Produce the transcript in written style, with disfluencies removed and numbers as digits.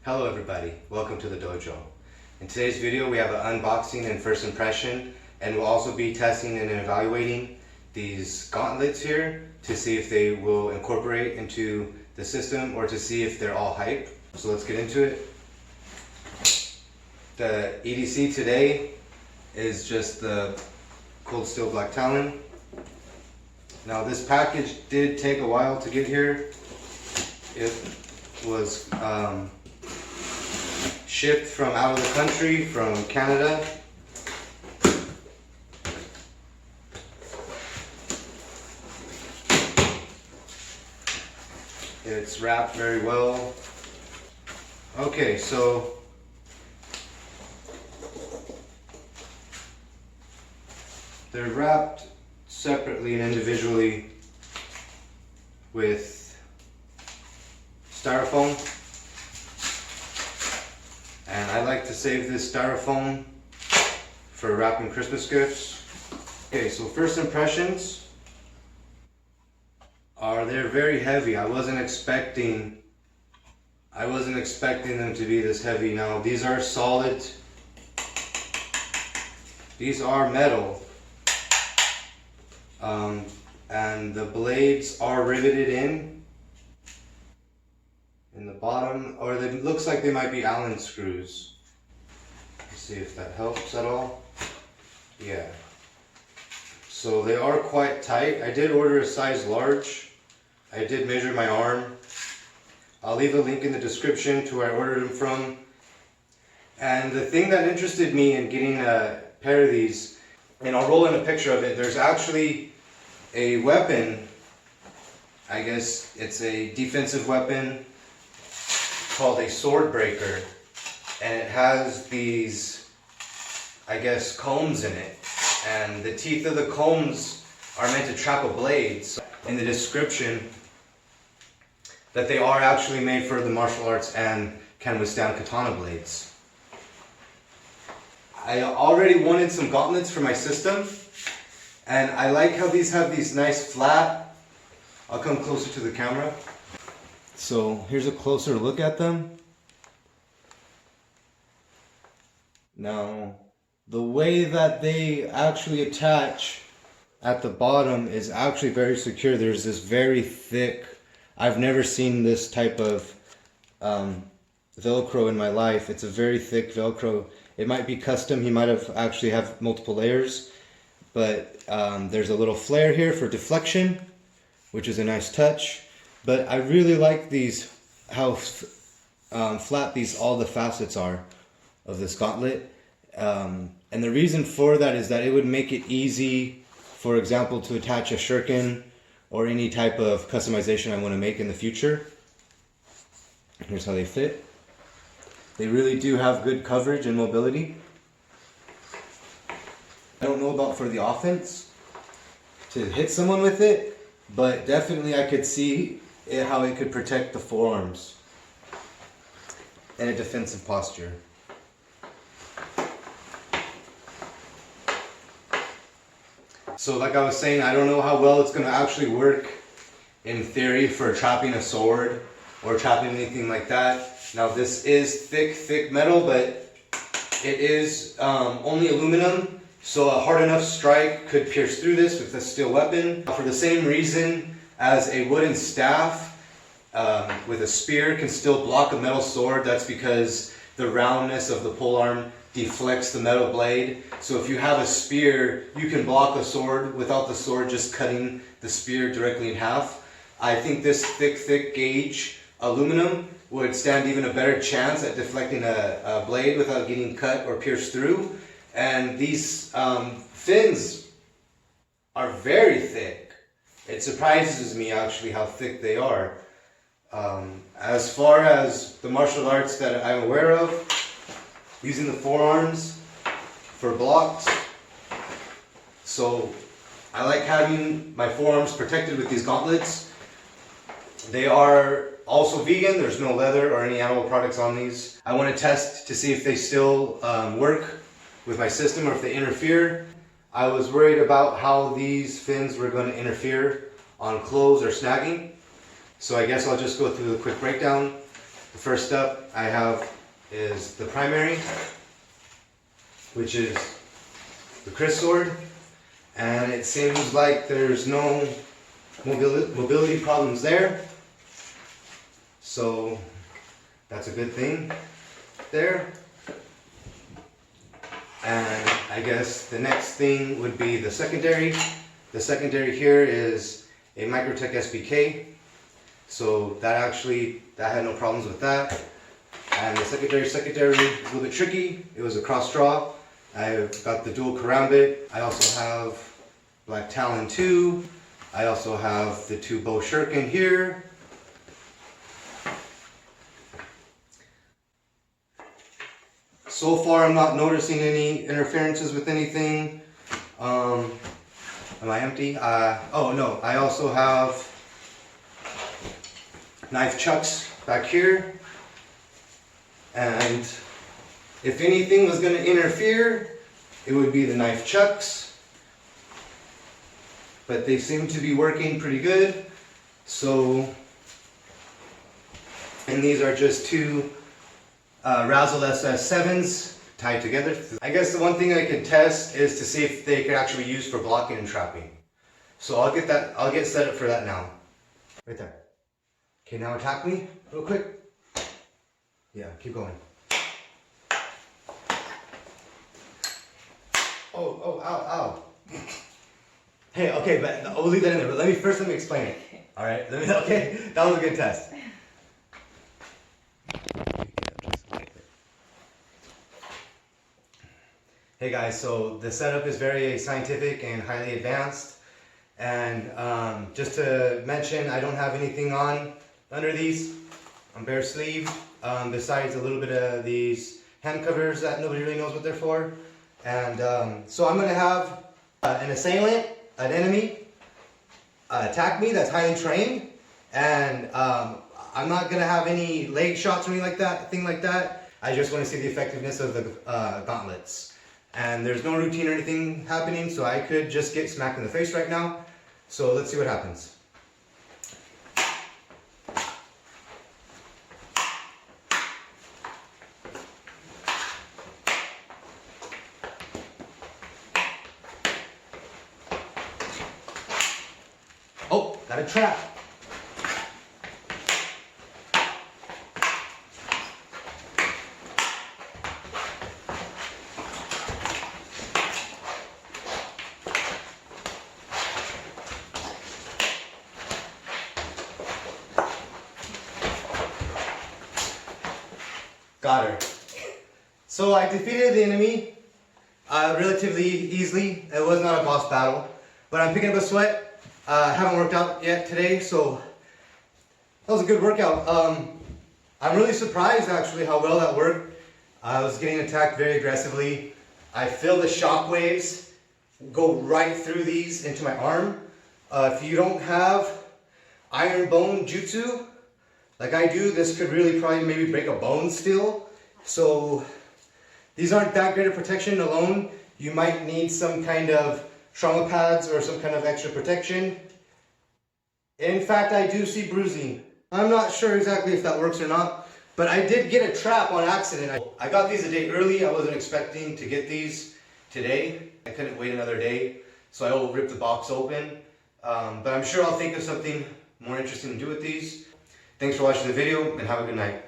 Hello everybody, welcome to the dojo. In today's video we have an unboxing and first impression, and we'll also be testing and evaluating these gauntlets here to see if they will incorporate into the system or to see if they're all hype. So let's get into it. The EDC today is just the cold steel black talon. Now this package did take a while to get here. It was shipped from out of the country, from Canada. It's wrapped very well. Okay, so they're wrapped separately and individually with styrofoam, and I like to save this styrofoam for wrapping Christmas gifts. Okay, so first impressions are they're very heavy. I wasn't expecting them to be this heavy. Now these are solid, these are metal, and the blades are riveted in the bottom, or it looks like they might be Allen screws. Let's see if that helps at all. Yeah. So they are quite tight. I did order a size large. I did measure my arm. I'll leave a link in the description to where I ordered them from. And the thing that interested me in getting a pair of these, and I'll roll in a picture of it, there's actually a weapon. I guess it's a defensive weapon called a sword breaker, and it has these, I guess, combs in it, and the teeth of the combs are meant to trap a blade. So in the description that they are actually made for the martial arts and can withstand katana blades. I already wanted some gauntlets for my system, and I like how these have these nice flat, I'll come closer to the camera. So here's a closer look at them. Now, the way that they actually attach at the bottom is actually very secure. There's this very thick, I've never seen this type of Velcro in my life. It's a very thick Velcro. It might be custom, he might have actually have multiple layers, but there's a little flare here for deflection, which is a nice touch. But I really like these, how flat all the facets are of this gauntlet. And the reason for that is that it would make it easy, for example, to attach a shuriken or any type of customization I want to make in the future. Here's how they fit. They really do have good coverage and mobility. I don't know about for the offense, to hit someone with it, but definitely I could see how it could protect the forearms in a defensive posture. So like I was saying, I don't know how well it's going to actually work in theory for trapping a sword or trapping anything like that. Now this is thick metal, but it is only aluminum, so a hard enough strike could pierce through this with a steel weapon. For the same reason as a wooden staff with a spear can still block a metal sword, that's because the roundness of the polearm deflects the metal blade. So if you have a spear, you can block a sword without the sword just cutting the spear directly in half. I think this thick gauge aluminum would stand even a better chance at deflecting a blade without getting cut or pierced through. And these fins are very thick. It surprises me actually how thick they are. As far as the martial arts that I'm aware of, using the forearms for blocks. So I like having my forearms protected with these gauntlets. They are also vegan, there's no leather or any animal products on these. I want to test to see if they still work with my system or if they interfere. I was worried about how these fins were going to interfere on clothes or snagging. So I guess I'll just go through the quick breakdown. The first up I have is the primary, which is the Chris sword, and it seems like there's no mobility problems there, so that's a good thing there. And I guess the next thing would be the secondary. The secondary here is a Microtech SBK, so that had no problems with that. And the secondary is a little bit tricky. It was a cross draw. I've got the dual karambit. I also have Black Talon 2. I also have the 2 bow shuriken here. So far I'm not noticing any interferences with anything. Am I empty? Oh no, I also have knife chucks back here. And if anything was going to interfere, it would be the knife chucks. But they seem to be working pretty good. So, and these are just 2 Razzle SS7s tied together. I guess the one thing I could test is to see if they could actually be used for blocking and trapping. So I'll get set up for that now. Right there. Okay, now attack me real quick. Yeah, keep going. Oh, ow. Hey, okay, but we'll leave that in there, but let me explain it. Alright, okay, that was a good test. Hey guys, so the setup is very scientific and highly advanced. And just to mention, I don't have anything on under these. I'm bare sleeved, besides a little bit of these hand covers that nobody really knows what they're for. And so I'm going to have an assailant, an enemy, attack me that's highly trained. And I'm not going to have any leg shots or anything like that. I just want to see the effectiveness of the gauntlets. And there's no routine or anything happening, so I could just get smacked in the face right now. So let's see what happens. Oh, got a trap. Got her. So I defeated the enemy relatively easily. It was not a boss battle, but I'm picking up a sweat. Haven't worked out yet today, so that was a good workout. I'm really surprised actually how well that worked. I was getting attacked very aggressively. I feel the shock waves go right through these into my arm. If you don't have iron bone jutsu like I do, this could really probably maybe break a bone still. So these aren't that great of protection alone. You might need some kind of trauma pads or some kind of extra protection. In fact, I do see bruising. I'm not sure exactly if that works or not, but I did get a trap on accident. I got these a day early. I wasn't expecting to get these today. I couldn't wait another day, so I will rip the box open. But I'm sure I'll think of something more interesting to do with these. Thanks for watching the video, and have a good night.